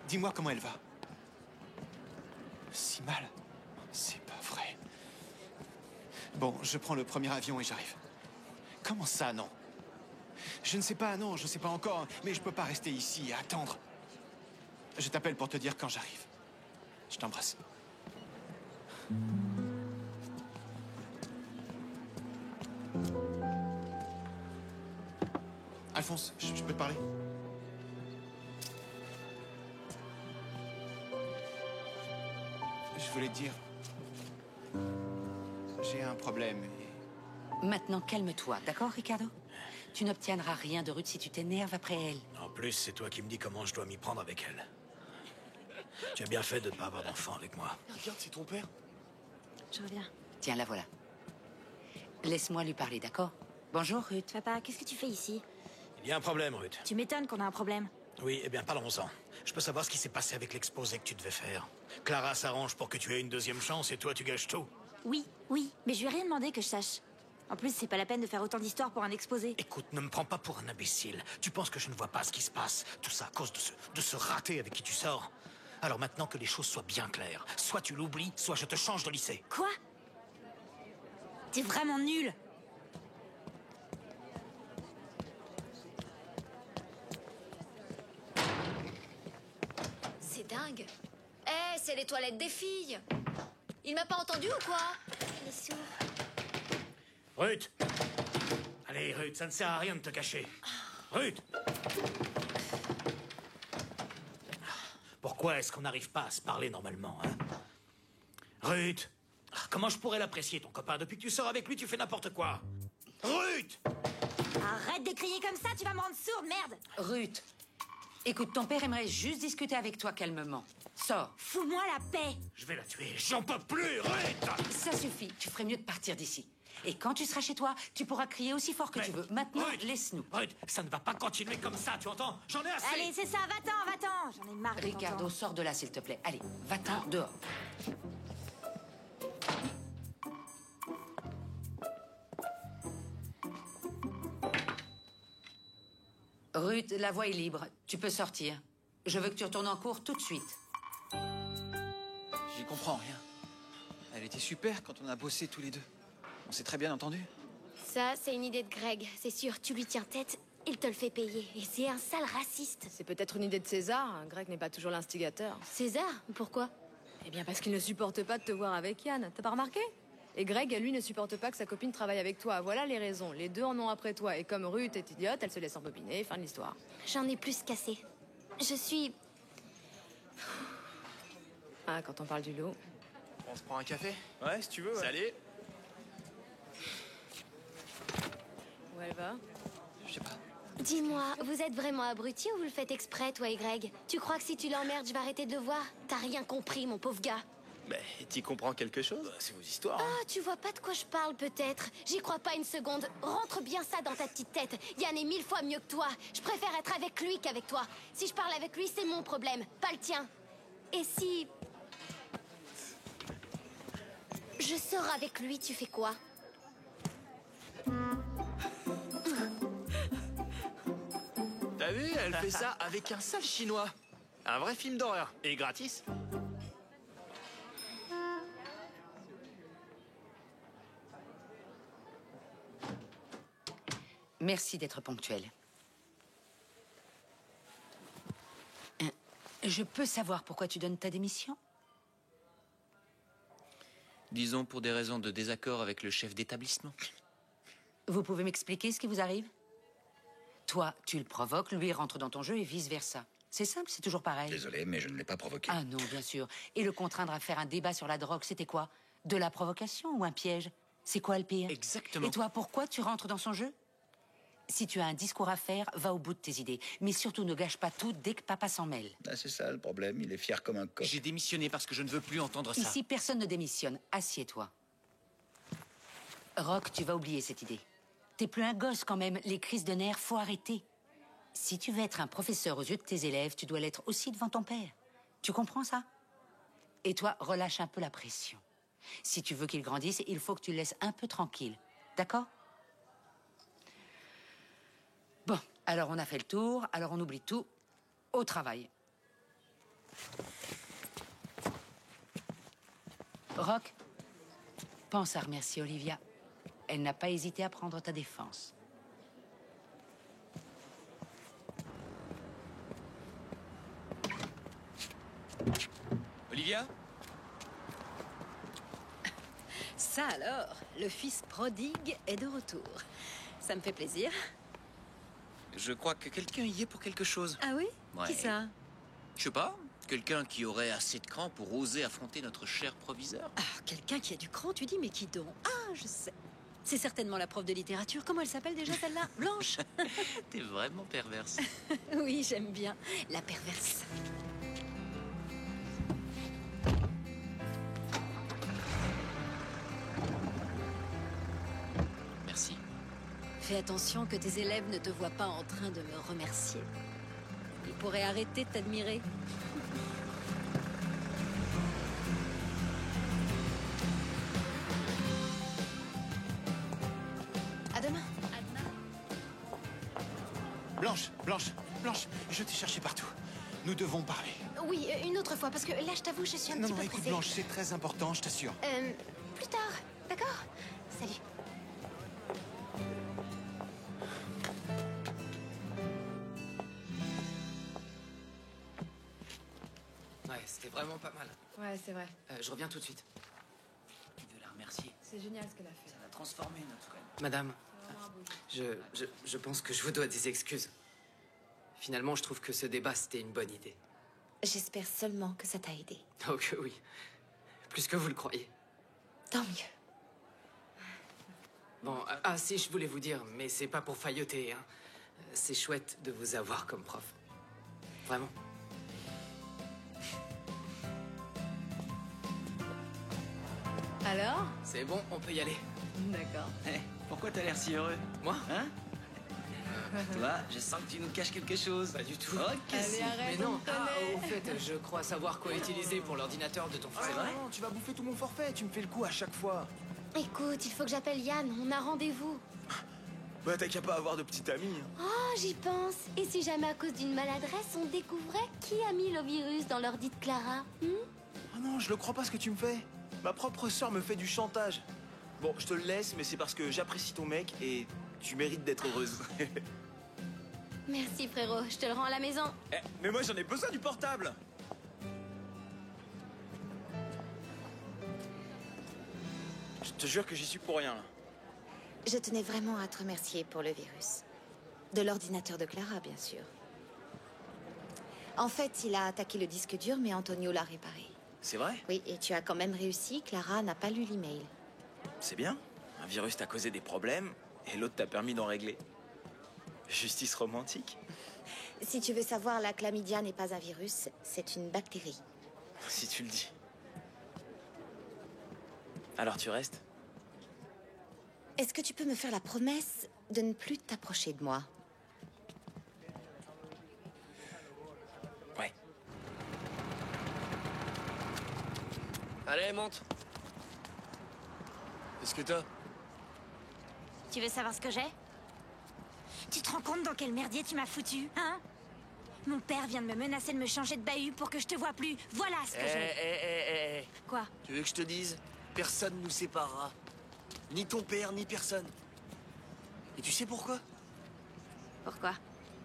Dis-moi comment elle va. Si mal? C'est pas vrai. Bon, je prends le premier avion et j'arrive. Comment ça, non? Je ne sais pas, non, je ne sais pas encore, mais je peux pas rester ici et attendre. Je t'appelle pour te dire quand j'arrive. Je t'embrasse. Alphonse, je peux te parler? Je voulais te dire... J'ai un problème. Maintenant, calme-toi, d'accord, Ricardo? Tu n'obtiendras rien de Ruth si tu t'énerves après elle. En plus, c'est toi qui me dis comment je dois m'y prendre avec elle. Tu as bien fait de ne pas avoir d'enfant avec moi. Regarde, c'est ton père. Je reviens. Tiens, la voilà. Laisse-moi lui parler, d'accord? Bonjour, Ruth. Papa, qu'est-ce que tu fais ici? Il y a un problème, Ruth. Tu m'étonnes qu'on a un problème. Oui, eh bien, parlons-en. Je peux savoir ce qui s'est passé avec l'exposé que tu devais faire. Clara s'arrange pour que tu aies une deuxième chance et toi, tu gâches tout. Oui, mais je lui ai rien demandé que je sache. En plus, c'est pas la peine de faire autant d'histoires pour un exposé. Écoute, ne me prends pas pour un imbécile. Tu penses que je ne vois pas ce qui se passe. Tout ça à cause de ce raté avec qui tu sors. Alors maintenant que les choses soient bien claires, soit tu l'oublies, soit je te change de lycée. Quoi? T'es vraiment nul. C'est dingue. Eh, c'est les toilettes des filles. Il m'a pas entendu ou quoi? Il est sourd. Ruth! Allez, Ruth, ça ne sert à rien de te cacher. Ruth! Pourquoi est-ce qu'on n'arrive pas à se parler normalement, hein? Ruth! Comment je pourrais l'apprécier, ton copain? Depuis que tu sors avec lui, tu fais n'importe quoi. Ruth! Arrête de crier comme ça, tu vas me rendre sourde, merde! Ruth, écoute, ton père aimerait juste discuter avec toi calmement. Sors. Fous-moi la paix! Je vais la tuer, j'en peux plus, Ruth! Ça suffit, tu ferais mieux de partir d'ici. Et quand tu seras chez toi, tu pourras crier aussi fort que tu veux. Maintenant, laisse-nous. Ruth, ça ne va pas continuer comme ça, tu entends? J'en ai assez! Allez, c'est ça, va-t'en! J'en ai marre de Ricardo, t'entendre. sors de là, s'il te plaît. Allez, va-t'en dehors. Ruth, la voie est libre. Tu peux sortir. Je veux que tu retournes en cours tout de suite. J'y comprends rien. Elle était super quand on a bossé tous les deux. On s'est très bien entendus. Ça, c'est une idée de Greg. C'est sûr, tu lui tiens tête, il te le fait payer. Et c'est un sale raciste. C'est peut-être une idée de César. Greg n'est pas toujours l'instigateur. César? Pourquoi? Eh bien, parce qu'il ne supporte pas de te voir avec Yann. T'as pas remarqué? Et Greg, lui, ne supporte pas que sa copine travaille avec toi. Voilà les raisons. Les deux en ont après toi. Et comme Ruth est idiote, elle se laisse embobiner. Fin de l'histoire. J'en ai plus qu'assez. Je suis... Ah, quand on parle du lot. On se prend un café? Ouais, si tu veux. Ouais. Salut. Où elle va? Je sais pas. Dis-moi, vous êtes vraiment abruti ou vous le faites exprès, toi et Greg? Tu crois que si tu l'emmerdes, je vais arrêter de le voir? T'as rien compris, mon pauvre gars. Mais t'y comprends quelque chose? C'est vos histoires. Ah, tu vois pas de quoi je parle, peut-être. J'y crois pas une seconde. Rentre bien ça dans ta petite tête. Yann est 1000 fois mieux que toi. Je préfère être avec lui qu'avec toi. Si je parle avec lui, c'est mon problème, pas le tien. Et si... je sors avec lui, tu fais quoi? T'as vu, elle fait ça avec un sale chinois. Un vrai film d'horreur. Et gratis. Merci d'être ponctuel. Je peux savoir pourquoi tu donnes ta démission? Disons pour des raisons de désaccord avec le chef d'établissement. Vous pouvez m'expliquer ce qui vous arrive? Toi, tu le provoques, lui rentre dans ton jeu et vice-versa. C'est simple, c'est toujours pareil. Désolé, mais je ne l'ai pas provoqué. Ah non, bien sûr. Et le contraindre à faire un débat sur la drogue, c'était quoi? De la provocation ou un piège? C'est quoi le pire? Exactement. Et toi, pourquoi tu rentres dans son jeu? Si tu as un discours à faire, va au bout de tes idées. Mais surtout, ne gâche pas tout dès que papa s'en mêle. Ah, c'est ça le problème, il est fier comme un coq. J'ai démissionné parce que je ne veux plus entendre ça. Ici, personne ne démissionne. Assieds-toi. Rock, tu vas oublier cette idée. T'es plus un gosse quand même. Les crises de nerfs, faut arrêter. Si tu veux être un professeur aux yeux de tes élèves, tu dois l'être aussi devant ton père. Tu comprends ça? Et toi, relâche un peu la pression. Si tu veux qu'il grandisse, il faut que tu le laisses un peu tranquille. D'accord? Bon, alors on a fait le tour, alors on oublie tout. Au travail. Rock, pense à remercier Olivia. Elle n'a pas hésité à prendre ta défense. Olivia? Ça alors, le fils prodigue est de retour. Ça me fait plaisir. Je crois que quelqu'un y est pour quelque chose. Ah oui? Ouais. Qui ça? Je sais pas. Quelqu'un qui aurait assez de cran pour oser affronter notre cher proviseur. Ah, quelqu'un qui a du cran, tu dis, mais qui donc? Ah, je sais. C'est certainement la prof de littérature. Comment elle s'appelle déjà, celle-là? Blanche? T'es vraiment perverse. Oui, j'aime bien. La perverse. Merci. Fais attention que tes élèves ne te voient pas en train de me remercier. Ils pourraient arrêter de t'admirer. À demain. Blanche, Blanche, Blanche, je t'ai cherché partout. Nous devons parler. Oui, une autre fois, parce que là, je t'avoue, je suis un Non, petit non, peu écoute, pressée. Blanche, c'est très important, je t'assure. Plus tard, d'accord? Salut. Ouais, c'était vraiment pas mal. Ouais, c'est vrai. Je reviens tout de suite. Tu veux la remercier? C'est génial ce qu'elle a fait. Ça l'a transformé, notre collègue. Madame, C'est vraiment un beau geste. je pense que je vous dois des excuses. Finalement, je trouve que ce débat, c'était une bonne idée. J'espère seulement que ça t'a aidé. Oh que oui. Plus que vous le croyez. Tant mieux. Bon, si, je voulais vous dire, mais c'est pas pour failloter, hein. C'est chouette de vous avoir comme prof. Vraiment. Alors? C'est bon, on peut y aller. D'accord. Eh, pourquoi t'as l'air si heureux? Moi? Hein? Toi, je sens que tu nous caches quelque chose. Pas du tout. Ok, Allez, si. arrête, Mais non, on connaît. au fait, je crois savoir quoi utiliser pour l'ordinateur de ton frère. C'est vrai? Non, tu vas bouffer tout mon forfait, tu me fais le coup à chaque fois. Écoute, il faut que j'appelle Yann, on a rendez-vous. Bah t'as qu'à pas avoir de petite amie. Oh, j'y pense. Et si jamais à cause d'une maladresse, on découvrait qui a mis le virus dans l'ordi de Clara? Oh non, je le crois pas ce que tu me fais. Ma propre sœur me fait du chantage. Bon, je te le laisse, mais c'est parce que j'apprécie ton mec et tu mérites d'être heureuse. Merci frérot, je te le rends à la maison. Eh, mais moi j'en ai besoin du portable. Je te jure que j'y suis pour rien là. Je tenais vraiment à te remercier pour le virus. De l'ordinateur de Clara, bien sûr. En fait, il a attaqué le disque dur, mais Antonio l'a réparé. C'est vrai? Oui, et tu as quand même réussi. Clara n'a pas lu l'email. C'est bien. Un virus t'a causé des problèmes et l'autre t'a permis d'en régler. Justice romantique. Si tu veux savoir, la chlamydia n'est pas un virus, c'est une bactérie. Si tu le dis. Alors tu restes? Est-ce que tu peux me faire la promesse de ne plus t'approcher de moi? Ouais. Allez, monte. Qu'est-ce que t'as? Tu veux savoir ce que j'ai? Tu te rends compte dans quel merdier tu m'as foutu, hein? Mon père vient de me menacer de me changer de bahut pour que je te vois plus. Voilà ce que j'ai. Quoi? Tu veux que je te dise? Personne nous séparera. Ni ton père, ni personne. Et tu sais pourquoi? Pourquoi?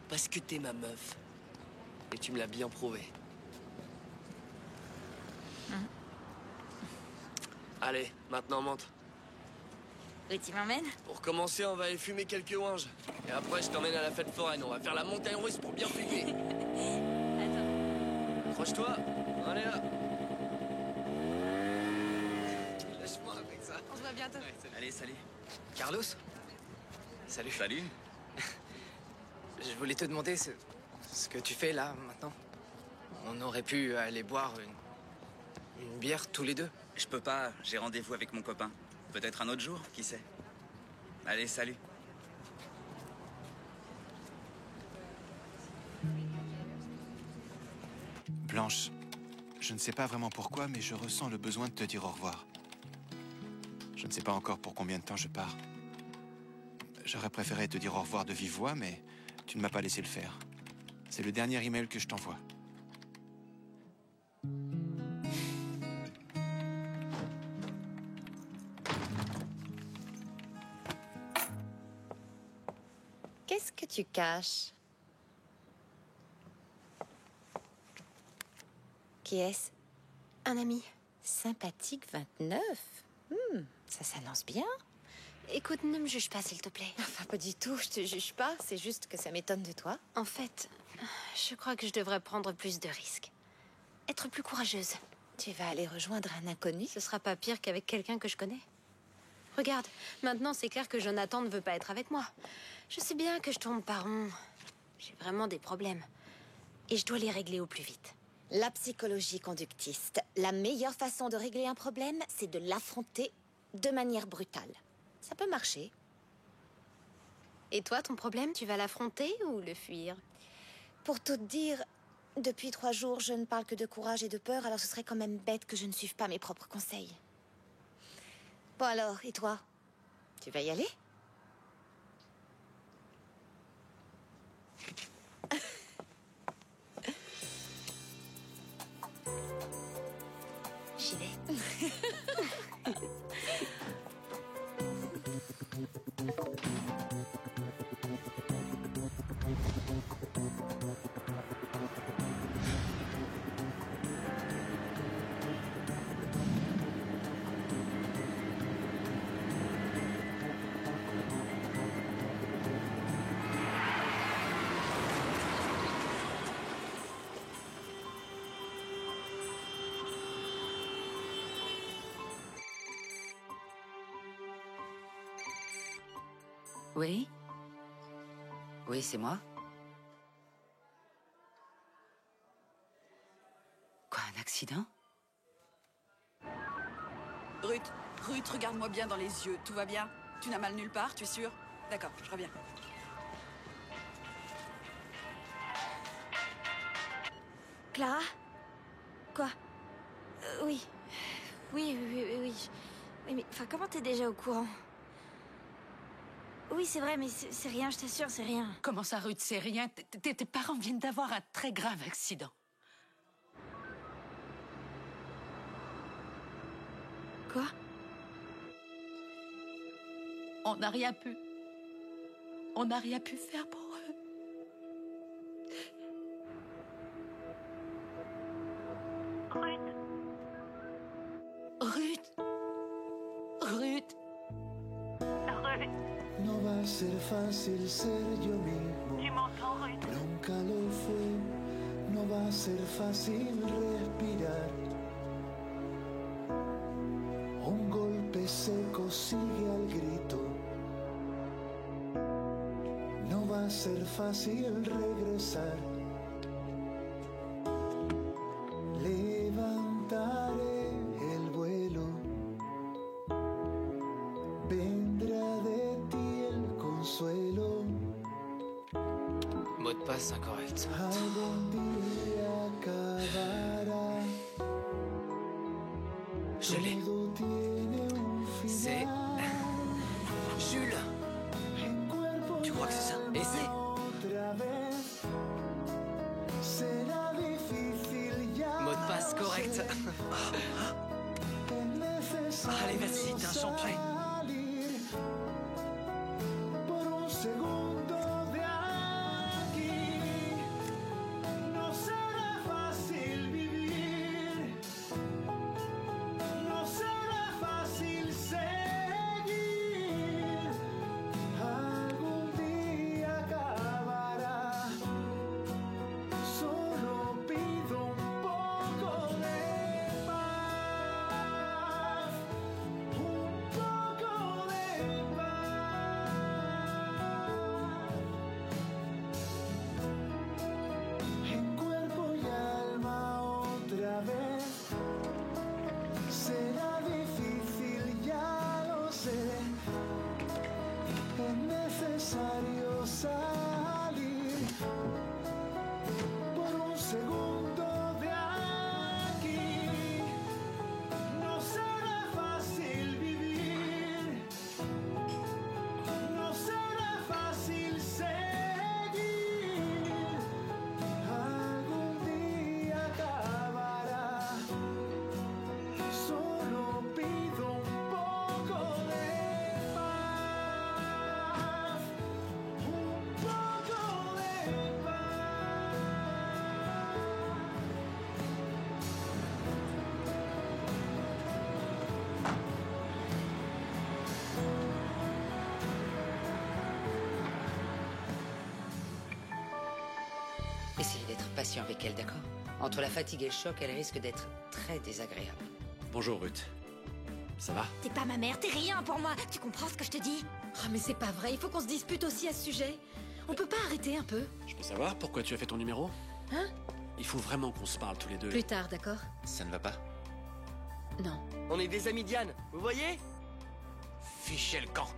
Parce que t'es ma meuf. Et tu me l'as bien prouvé. Allez, maintenant monte. Où tu m'emmènes? Pour commencer, on va aller fumer quelques ouinges. Et après, je t'emmène à la fête foraine. On va faire la montagne russe pour bien fumer. Attends. Accroche-toi. Allez là. Lâche-moi avec ça. On se voit bientôt. Allez, salut. Carlos? Salut. Salut. Je voulais te demander ce que tu fais là, maintenant. On aurait pu aller boire une bière tous les deux. Je peux pas, j'ai rendez-vous avec mon copain. Peut-être un autre jour, qui sait. Allez, salut. Blanche, je ne sais pas vraiment pourquoi, mais je ressens le besoin de te dire au revoir. Je ne sais pas encore pour combien de temps je pars. J'aurais préféré te dire au revoir de vive voix, mais tu ne m'as pas laissé le faire. C'est le dernier email que je t'envoie. Qu'est-ce que tu caches? Qui est-ce? Un ami. Sympathique 29. Ça s'annonce bien. Écoute, ne me juge pas, s'il te plaît. Enfin, pas du tout, je te juge pas. C'est juste que ça m'étonne de toi. En fait, je crois que je devrais prendre plus de risques. Être plus courageuse. Tu vas aller rejoindre un inconnu? Ce sera pas pire qu'avec quelqu'un que je connais. Regarde, maintenant c'est clair que Jonathan ne veut pas être avec moi. Je sais bien que je tourne par rond. J'ai vraiment des problèmes. Et je dois les régler au plus vite. La psychologie conductiste. La meilleure façon de régler un problème, c'est de l'affronter de manière brutale. Ça peut marcher. Et toi, ton problème, tu vas l'affronter ou le fuir? Pour tout te dire, depuis 3 jours, je ne parle que de courage et de peur, alors ce serait quand même bête que je ne suive pas mes propres conseils. Bon alors, et toi? Tu vas y aller? J'y vais. Oui? Oui, c'est moi. Quoi, un accident? Ruth, regarde-moi bien dans les yeux. Tout va bien? Tu n'as mal nulle part, tu es sûre? D'accord, je reviens. Clara? Quoi? Oui. Oui. Oui, mais enfin, comment t'es déjà au courant? Oui, c'est vrai, mais c'est rien, je t'assure, c'est rien. Comment ça, Ruth, c'est rien? Tes parents viennent d'avoir un très grave accident. Quoi? On n'a rien pu faire pour eux. Ruth. No va a ser fácil ser yo mismo. Nunca lo fue. No va a ser fácil respirar. Un golpe seco sigue al grito. No va a ser fácil regresar. Levantaré el vuelo. Vendrá de ti el consuelo. Mot de passe incorrect. Algún día acabará. Je l'ai. Todo tiene un C'est... final. Jules. Tu crois que c'est ça? Essaie. Otra vez. Será difícil ya. Mot de passe correct. Allez, vas-y, t'es un champion. Por un segundo de aquí. No será fácil vivir. No será fácil seguir. Essayez d'être patient avec elle, d'accord? Entre la fatigue et le choc, elle risque d'être très désagréable. Bonjour, Ruth. Ça va? T'es pas ma mère, t'es rien pour moi. Tu comprends ce que je te dis? Ah, mais c'est pas vrai, il faut qu'on se dispute aussi à ce sujet. On peut pas arrêter un peu? Je peux savoir pourquoi tu as fait ton numéro? Hein? Il faut vraiment qu'on se parle tous les deux. Plus tard, d'accord? Ça ne va pas? Non. On est des amis Diane, vous voyez? Fichez le camp.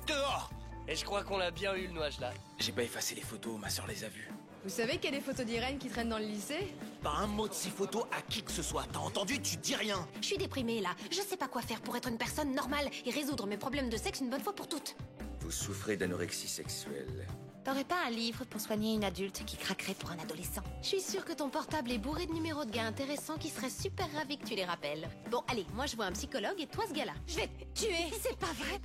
Dehors! Et je crois qu'on l'a bien eu, le nuage, là. J'ai pas effacé les photos, ma soeur les a vues. Vous savez qu'il y a des photos d'Irène qui traînent dans le lycée? Pas un mot de ces photos à qui que ce soit. T'as entendu? Tu dis rien. Je suis déprimée, là. Je sais pas quoi faire pour être une personne normale et résoudre mes problèmes de sexe une bonne fois pour toutes. Vous souffrez d'anorexie sexuelle. T'aurais pas un livre pour soigner une adulte qui craquerait pour un adolescent? Je suis sûre que ton portable est bourré de numéros de gars intéressants qui seraient super ravis que tu les rappelles. Bon, allez, moi je vois un psychologue et toi ce gars-là. Je vais te tuer. C'est pas vrai.